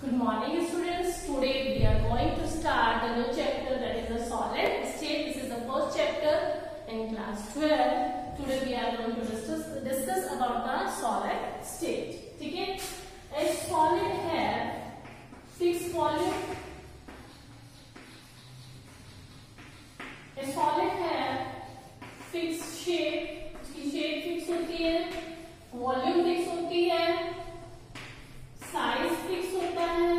Good morning, students. Today we are going to start the new chapter, that is the solid state. This is the first chapter in class 12. Today we are going to discuss about the solid state. ठीक है? A solid have fixed volume. A solid have fixed shape. उसकी shape fix होती है, volume fix होती है, size fix होता है,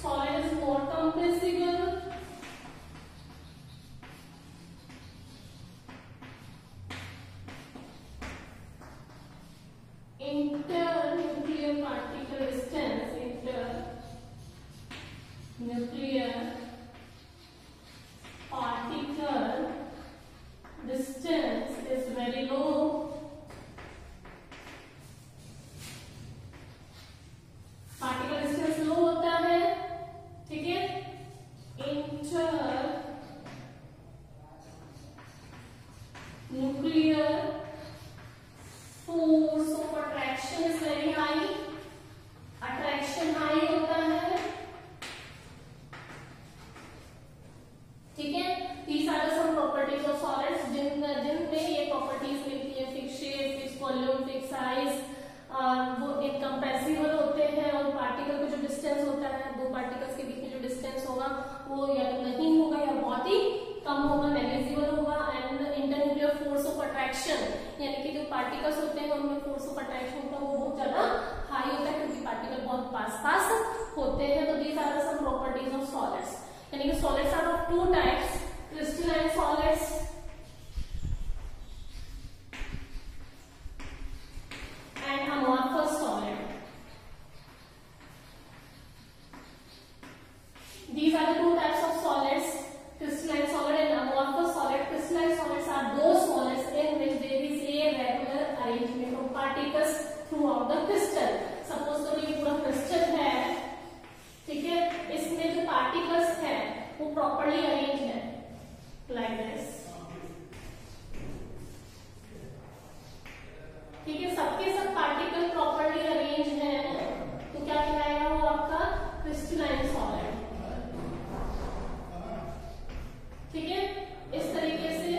solid is more compressible, internuclear particle distance, internuclear particle distance is very low. Particle distance low होता है, ठीक है. Internuclear force of attraction is very high. Attraction high होता है, ठीक है. These are some properties of solids जिनमें ये प्रॉपर्टीज मिलती है, fix shape, fix volume, fix size, वो इनकम्प्रेसिबल होते हैं, और पार्टिकल का जो डिस्टेंस होता है, दो पार्टिकल्स के बीच में जो डिस्टेंस होगा वो या तो नहीं होगा या बहुत ही कम होगा, नेग्लिजिबल होगा. And internuclear force of attraction, यानी कि जो पार्टिकल्स होते हैं उनमें फोर्स ऑफ अट्रैक्शन होता है वो बहुत ज्यादा हाई होता है, क्योंकि पार्टिकल बहुत पास पास होते हैं. तो these are some properties of solids. यानी कि solids are of two types, crystalline solids and amorphous solid. These are the two types of solids, crystalline solid and amorphous solid. Crystalline solids are those solids in which there is a regular arrangement of particles throughout the crystal. Suppose तो ये पूरा crystal है, ठीक है, इसमें जो particles है वो properly arranged है, like this. ठीक है, सबके सब पार्टिकल प्रॉपर्ली अरेंज हैं, तो क्या कहलाएगा वो आपका क्रिस्टलाइन सॉलिड. ठीक है, इस तरीके से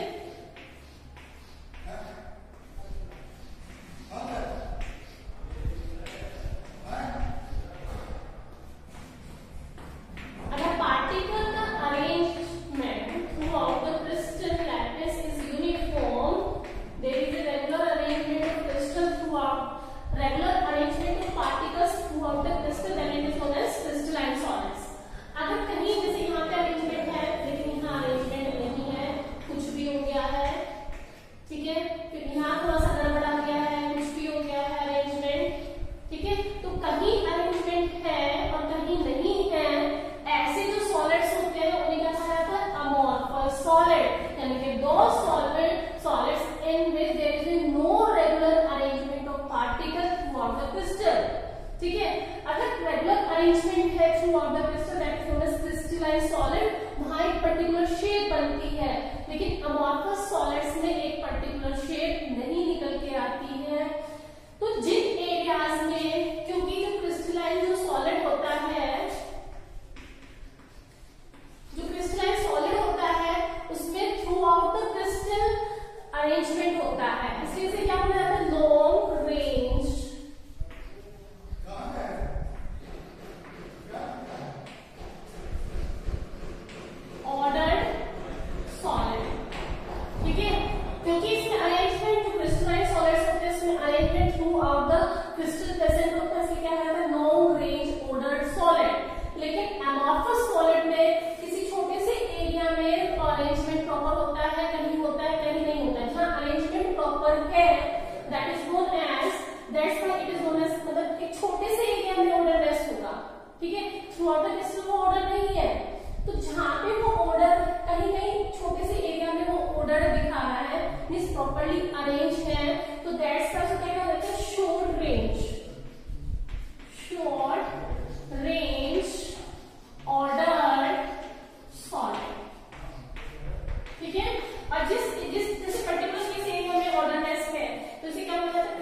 अगर पार्टिकल का arrangement throughout the crystal lattice is uniform, there is a regular arrangement of crystal throughout, regular arrangement of particles throughout the crystal, then it is known as crystalline solids. अगर कहीं जैसे यहाँ पे अरेंजमेंट है लेकिन यहाँ arrangement नहीं है, कुछ भी हो गया है, ठीक है, फिर यहाँ थोड़ा सा गड़बड़ा गया है, कुछ भी हो गया है अरेंजमेंट, ठीक है, तो कहीं अरेंजमेंट है और कहीं नहीं है, ऐसे जो सॉलिड्स होते हैं उन्हें क्या कहा जाता है, अमोर्फस सॉलिड. यानी कि दो solids in which there is no regular arrangement of particle throughout the crystal. ठीक है, अगर रेगुलर अरेंजमेंट है throughout the crystal, that is known as crystalline solid. वहां एक पर्टिकुलर शेप बनती है, लेकिन अमोर्फस सॉलिड्स में एक पर्टिकुलर शेप नहीं निकल के आती है. तो जिन एरियाज में, क्योंकि जो क्रिस्टलाइन जो सॉलिड होता है, जो क्रिस्टलाइन सॉलिड होता है उसमें through out the crystal arrangement होता है, इसलिए से क्या बोला जाता है, लॉन्ग रेंज ऑर्डर्ड सॉलिड. ठीक है, क्योंकि इसमें अरेंजमेंट जो क्रिस्टलाइन सॉलिड्स होते हैं उसमें arrangement through out the crystal present होता है, इसलिए क्या कहता है, लॉन्ग रेंज ऑर्डर्ड सॉलिड. लेकिन अमोर्फस सॉलिड में छोटे से एरिया में अरेंजमेंट प्रॉपर होता है, कहीं होता है कहीं नहीं होता है. जहां अरेंजमेंट प्रॉपर है that is known as, that's why it is known as, मतलब एक छोटे से एरिया में ऑर्डर रेस्ट होगा. ठीक है, थ्रूआउट द क्रिस्टल वो ऑर्डर नहीं है, तो जहां पे वो ऑर्डर कहीं कहीं छोटे से एरिया में वो ऑर्डर दिखा रहा है, मींस प्रॉपर्ली अरेंज है, तो दैट्स व्हाई क्या कहते हैं, शॉर्ट रेंज ऑर्डर सॉलिड. ठीक है, और जिस जैसे पर्टिकुलर किसी एरिया में ऑर्डरनेस है तो इसे क्या बोला जाता है,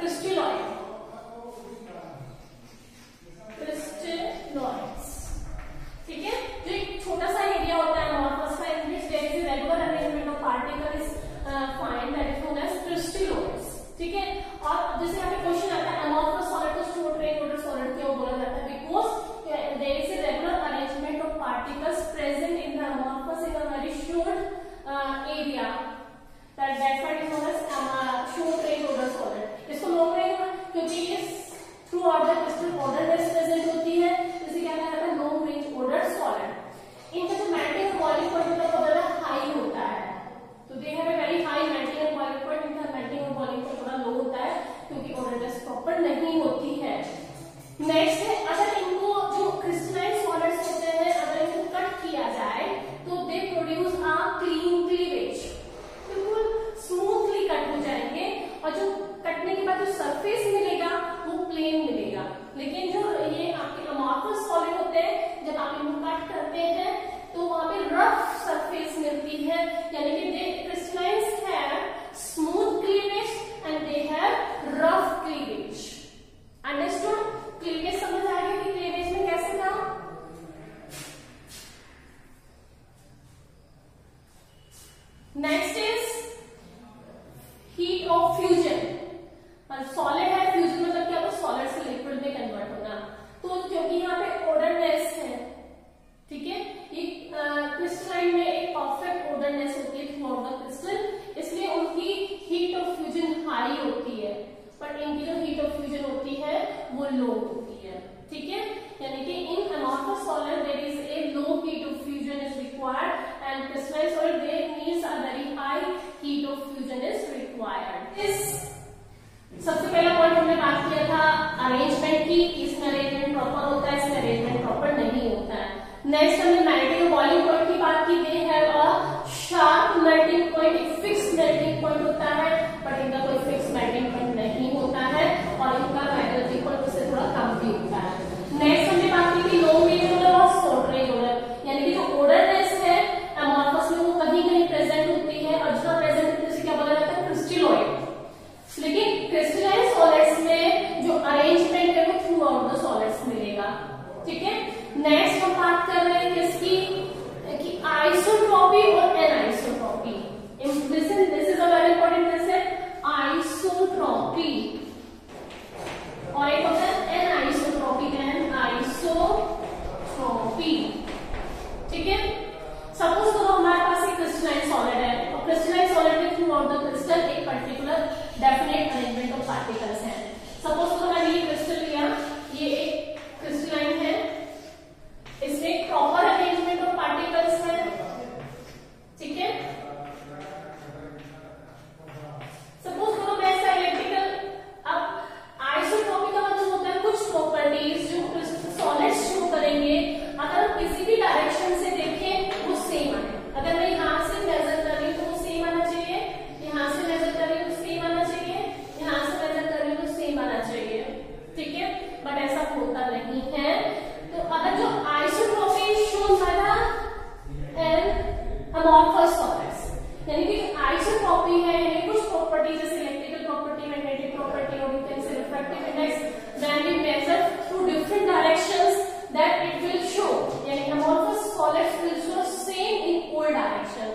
नहीं होती है। नेक्स्ट है, अगर इनको जो क्रिस्टलाइन सॉलिड्स होते हैं अगर इनको कट किया जाए तो they produce a clean cleavage, बिल्कुल स्मूथली कट हो जाएंगे और जो कटने के बाद जो सरफेस मिलेगा वो प्लेन मिलेगा। लेकिन जो ये आपके अमॉर्फस सॉलिड होते हैं जब आप इनको कट करते हैं तो वहां पे रफ सरफेस मिलती है, यानी कि they crystallines have smooth cleavage and they have rough cleavage. Understood? Cleavage समझ आ गया कि क्लीवेज में कैसे था? Next is heat of fusion. Solid है, फ्यूजन मतलब क्या होता है? सॉलिड से लिक्विड में कन्वर्ट होना। तो क्योंकि यहाँ पे ओडरनेस है, ठीक है, ये क्रिस्टलाइन में एक परफेक्ट ओडरनेस होती है थ्रू आउट द क्रिस्टल, इसलिए उनकी हीट ऑफ फ्यूजन हाई होती है, बट इनकी जो हीट ऑफ फ्यूजन होती है वो लो होती है, ठीक है। यानी कि in amorphous solid there is a low heat of fusion is required and crystalline solid there needs a very high heat of fusion is required. इस सबसे पहला पॉइंट हमने बात किया था अरेंजमेंट की, इसमें अरेंजमेंट प्रॉपर होता है, इसमें अरेंजमेंट प्रॉपर नहीं होता है। नेक्स्ट हमने मेल्टिंग और बॉइलिंग पॉइंट की बात की। They have a sharp melting point, एक फिक्स मेल्टिंग पॉइंट होता है, बट इनका कोई फिक्स मेल्टिंग पॉइंट नहीं होता है और इनका मेल्टिंग पॉइंट उससे थोड़ा कम भी होता है। नेक्स्ट हमने बात की थी लो रेंज ओडर और शॉर्ट रेंज ओडर, यानी कि जो ओडरनेस है अमॉर्फस में वो कहीं कहीं प्रेजेंट होती है और जो प्रेजेंट होती है उसे क्या बोला जाता है? क्रिस्टलोइड। लेकिन क्रिस्टलाइन सॉलिड्स में जो अरेंजमेंट है वो थ्रू आउट द सॉलिड्स मिलेगा, ठीक है। नेक्स्ट हम बात कर रहे हैं किसकी? कि आइसोट्रॉपी और anisotropy. This is a very important concept, isotropy, और एक होता है एनाइसोट्रॉपी, एनाइसोट्रॉपी, ठीक है। सपोज करो हमारे पास एक क्रिस्टलाइन सॉलिड है और क्रिस्टलाइन सॉलिड में थ्रू आउट द क्रिस्टल एक particular definite arrangement of particles हैं। सपोज करो मैंने ये क्रिस्टल लिया, ये एक क्रिस्टलाइन है, इसमें एक प्रॉपर अरेंजमेंट ऑफ पार्टिकल्स है, ठीक है। सपोज करो मैं इसका इलेक्ट्रिकल, अब आइसोट्रॉपी का मतलब होता है कुछ प्रॉपर्टीज जो सॉलिड्स शो करेंगे अगर हम किसी भी डायरेक्शन से देखें वो सेम आए। अगर मैं यहाँ से मेजर कर रही हूँ तो वो सेम आना चाहिए, यहाँ से मेजर कर रही हूँ तो सेम आना चाहिए, यहाँ से मेजर कर रही हूँ तो सेम आना चाहिए, ठीक है, बट ऐसा होता नहीं है। तो अगर जो isotropy shown by the amorphous solids, यानी कि आइसोट्रॉपी है यानी कुछ प्रॉपर्टीज जैसे इलेक्ट्रिकल प्रॉपर्टी, मैग्नेटिक प्रॉपर्टी और you can say refractive index, when we measure through different directions that it will show, यानी amorphous solids will show same in all direction,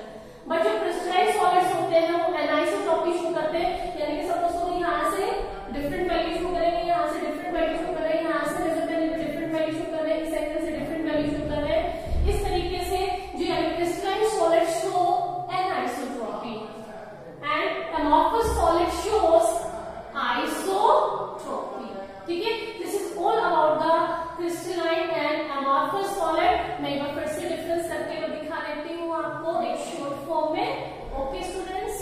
but जो crystalline solids होते हैं वो anisotropy show करते हैं, यानी कि सपोज करो यहाँ से डिफरेंट वैल्यू शो करेंगे, यहाँ से डिफरेंट वैल्यू शो कर रहे हैं, यहाँ से मेजर करने पे डिफरेंट वैल्यू शो कर रहे हैं, इस एंगल से डिफरेंट वैल्यू शो कर रहे हैं। इस तरीके से जो crystalline solid show anisotropy and amorphous solid shows isotropy, ठीक है। This is all about the crystalline and amorphous solid. मैं एक बार फिर से डिफरेंस करके दिखा देती हूँ आपको एक शॉर्ट फॉर्म में। Okay students,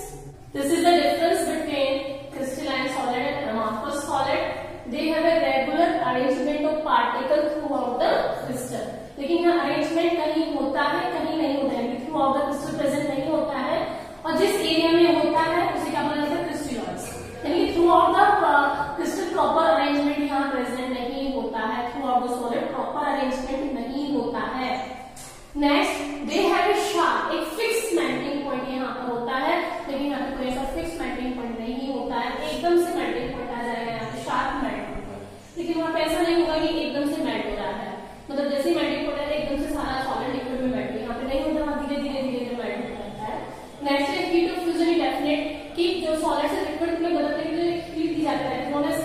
this is the difference between crystalline solid and amorphous solid. They have a regular arrangement of particle throughout the crystal. लेकिन यह अरेंजमेंट कहीं होता है कहीं नहीं होता है, through out the crystal present नहीं होता है, और जिस एरिया में होता है उसे क्या बोला जाता है? क्रिस्टलॉइड्स। यानी कि through out the crystal proper arrangement यहाँ प्रेजेंट नहीं होता है, through out the solid proper arrangement नहीं होता है। Next, they have a sharp, एक फिक्स मेल्टिंग पॉइंट यहाँ पर होता है, लेकिन यहाँ पे कोई ऐसा फिक्स मेल्टिंग पॉइंट नहीं होता है, एकदम से मेल्टिंग पॉइंट आ जाएगा यहाँ पे, शार्प मेल्टिंग पॉइंट। लेकिन वहाँ पे ऐसा नहीं होगा कि एकदम से मेल्ट हो रहा है, मतलब जैसे मेल्टिंग पॉइंट है एकदम से सारा सॉलिड लिक्विड में मेल्ट, यहाँ पे नहीं होता, वहाँ धीरे धीरे धीरे धीरे मेल्ट हो जाता है। नेक्स्ट है हीट ऑफ फ्यूजन, डेफिनेट कि जो सॉलिड से लिक्विड में बदलने के लिए हीट दी जाती है,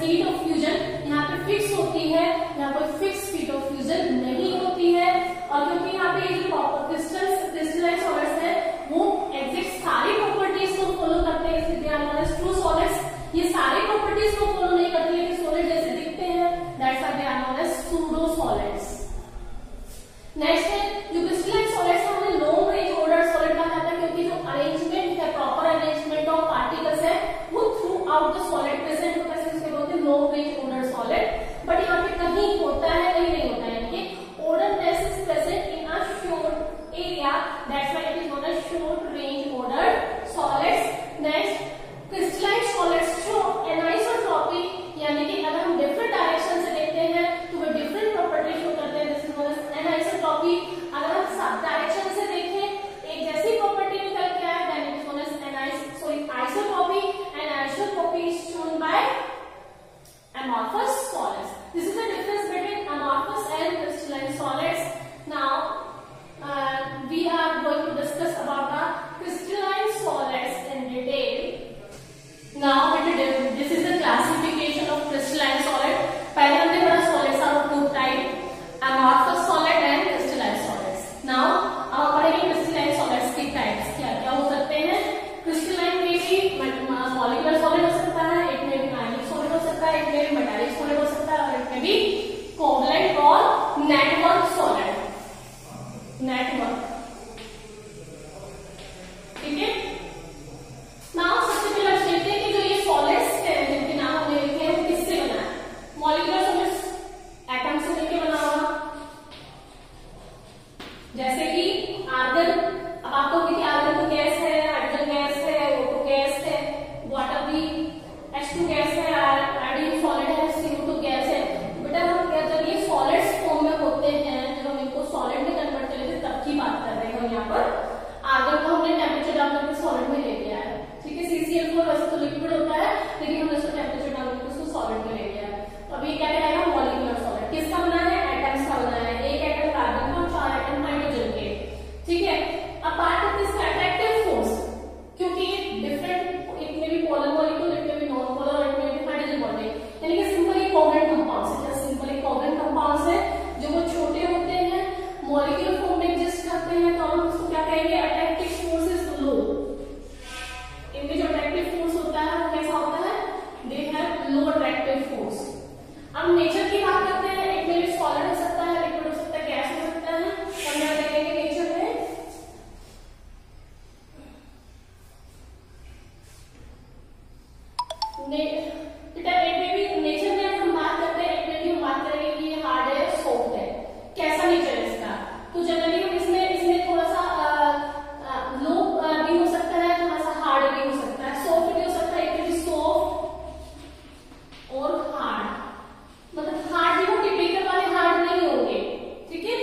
हीट ऑफ फ्यूजन यहाँ पे फिक्स होती है, यहाँ पर फिक्स हीट ऑफ फ्यूजन नहीं होती है। और क्योंकि यहाँ पे जो क्रिस्टलाइन सॉलिड्स है वो एग्जैक्ट सारी प्रॉपर्टीज को फॉलो करते हैं, इसलिए they are known as true solids. ये सारी प्रॉपर्टीज को फॉलो नहीं करते, लेकिन सॉलिड जैसे दिखते हैं, that's why they are known as pseudo solids. Next है जो क्रिस्टलाइन सॉलिड्स है उन्हें लॉन्ग रेंज ऑर्डर सॉलिड कहा जाता है, क्योंकि जो अरेंजमेंट है, प्रॉपर अरेंजमेंट ऑफ पार्टिकल्स है वो through out the solid present होता है, इसलिए बोलते हैं long range order solid, but यहाँ पे कहीं होता है कहीं नहीं होता है, यानी कि odorless is present in a short area, that's why it is known as short range odored solids. Next, crystalline solids show anisotropy, यानी कि अगर हम डिफरेंट डायरेक्शन से देखते हैं तो वो डिफरेंट प्रॉपर्टी शो करते हैं, this is known as anisotropy. अगर हम सब डायरेक्शन से देखें एक जैसी प्रॉपर्टी निकल के आए, then it is known as isotropy, and isotropy is shown by amorphous solids. This is the difference between amorphous and crystalline solids. Now we are going to discuss about the crystalline solids in detail. Now this is the classification of crystalline solid. पहले हमने पढ़ा solids are of two type, amorphous solid and crystalline solids. Now अब पढ़ेंगे crystalline solids के types क्या क्या हो सकते हैं. crystalline में भी molecular solid हो सकता है, एक में भी ionic solid हो सकता है, एक में भी metallic solid हो सकता है, और एक में भी covalent और network solid. network, ठीक है. Now सबसे पहले आप देखते हैं कि जो ये solids हैं जिनके नाम हमने लिखे हैं वो किससे बना है. molecular solids एटम से मिलकर बना हुआ, जैसे कि आर्गन. अब आपको कि आर्गन तो गैस है, हाइड्रोजन गैस है, O2 गैस है, वाटर भी H2 गैस है, आयोडीन सॉलिड है, CO2 गैस है. बेटा हम जब ये सॉलिड्स फॉर्म में होते हैं, जब हम इनको सॉलिड में कन्वर्ट कर लेते हैं तब की बात कर रहे हैं हम यहाँ पर. आर्गन को हमने टेम्परेचर डाल करके सॉलिड में ले लिया है, ठीक है. CCl4 वैसे तो लिक्विड होता है, लेकिन हमने उसको टेम्परेचर डाल करके उसको सॉलिड में ले लिया है. तो अभी क्या कहलाएगा मॉलिक्यूलर सॉलिड. किसका बना है, एटम्स का बना है. एक एटम कार्बन का और 4 एटम हाइड्रोजन के, ठीक है. अब बात करते हैं इसका अट्रैक्टिव फोर्स, क्योंकि डिफरेंट, एक में भी पोलर मॉलिक्यूल, एक में भी नॉन पोलर, और एक में भी हाइड्रोजन बॉन्डिंग, यानी कि सिंपली कोवेलेंट कंपाउंड्स है. सिंपली कोवेलेंट कंपाउंड्स है जो वो छोटे होते हैं, मॉलिक्यूलर फॉर्म में एग्जिस्ट करते हैं, तो हम उसको क्या कहेंगे, अट्रैक्टिव फोर्स इज लो. इनमें जो अट्रैक्टिव फोर्स होता है वो कैसा होता है, they have low attractive force. अब नेचर की बात करते हैं. एक में भी सॉलिड हो सकता है, लिक्विड हो सकता है, गैस हो सकता है. हम क्या देखेंगे नेचर में, एक में भी नेचर में हम बात करते हैं, एक में भी हम बात करेंगे कि ये हार्ड है, सॉफ्ट है, कैसा नेचर है इसका. तो जनरली हम इसमें थोड़ा सा लो भी हो सकता है, थोड़ा सा हार्ड भी हो सकता है, सॉफ्ट भी हो सकता है. एक में भी सॉफ्ट और हार्ड, मतलब हार्ड भी वो टिपिकल वाले हार्ड नहीं होंगे, ठीक है.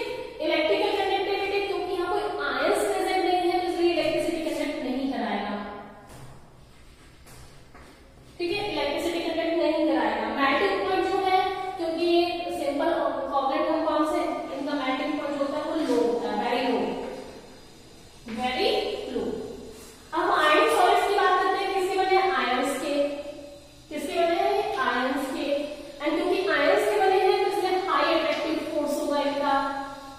इलेक्ट्रिकल कंडक्टिविटी, क्योंकि यहाँ कोई आयंस प्रेजेंट नहीं है तो इसलिए इलेक्ट्रिसिटी कंडक्ट नहीं कराएगा, ठीक है. इलेक्ट्रिसिटी कंडक्ट नहीं कराएगा. मेल्टिंग पॉइंट जो है, क्योंकि ये सिंपल कोवेलेंट कंपाउंड्स है, इनका मेल्टिंग पॉइंट जो होता है वो लो होता है, वेरी लो, वेरी लो. अब आयन सॉलिड्स की बात करते हैं. किसके बने हैं, आयंस के. किसके बने हैं, आयंस के. एंड क्योंकि आयंस के बने हैं तो इसलिए हाई अट्रैक्टिव फोर्स होगा इनका,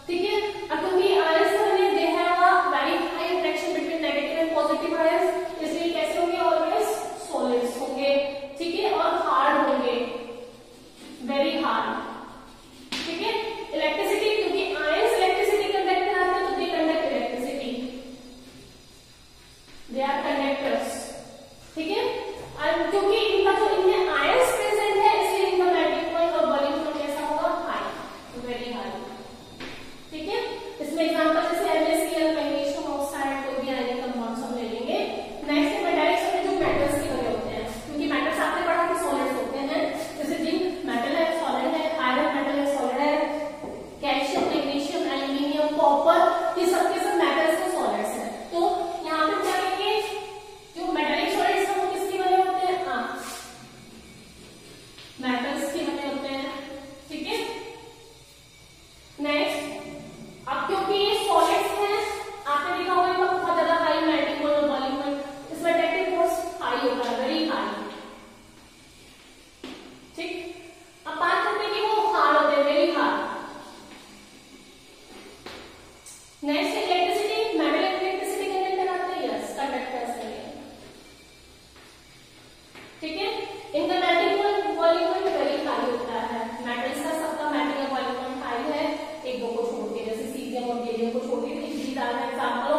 ठीक है. अब क्योंकि आयंस के बने, they have a very high attraction between negative and positive ions, इसलिए कैसे होंगे, ऑलवेज सॉलिड्स होंगे, ठीक है. और हार्ड होंगे, वेरी हार्ड, ठीक है. इलेक्ट्रिसिटी, क्योंकि आयंस इलेक्ट्रिसिटी कंडक्ट कराते हैं तो they conduct electricity, they are conductors, ठीक है. और क्योंकि इनका जो इनमें आयंस प्रेजेंट है इसलिए इनका मेल्टिंग पॉइंट और बॉइलिंग पॉइंट कैसा होगा, हाई, वेरी हाई, ठीक है. इसमें एग्जांपल जैसे MnCl, मैग्नीशियम ऑक्साइड, कोई भी आयनिक कंपाउंड्स हम ले लेंगे. नेक्स्ट है मेटालिक सॉलिड, जो मेटल्स के बने होते हैं, क्योंकि मेटल्स आपने पढ़ा कि सॉलिड्स होते हैं, जैसे जिंक मेटल है, सॉलिड है, आयरन मेटल है, सॉलिड है, कैल्शियम, मैग्नीशियम, एल्यूमिनियम, कॉपर, ये सब के सब मेटल्स हैं, सॉलिड्स हैं. तो यहाँ पे क्या करेंगे, जो मेटालिक सॉलिड्स हैं वो किसके बने होते हैं, मेटल्स के बने होते हैं, ठीक है. नेक्स्ट, अब क्योंकि ये सॉलिड्स हैं, आपने देखा होगा इनका बहुत ज्यादा हाई मेल्टिंग पॉइंट और बॉइलिंग पॉइंट, इसमें अट्रैक्टिव फोर्स हाई होता है, वेरी हाई, ठीक. अब बात करते हैं कि वो हार्ड होते हैं, very hard. Next electricity, metal electricity conduct कराते हैं, यस, कंडक्टर्स के लिए, ठीक है. इनका melting point, boiling point very high होता है. मेटल्स का सबका मेल्टिंग और बॉइलिंग पॉइंट हाई है, एक दो को छोड़ के, जैसे सीजियम और गैलियम को छोड़ के. एग्जाम्पल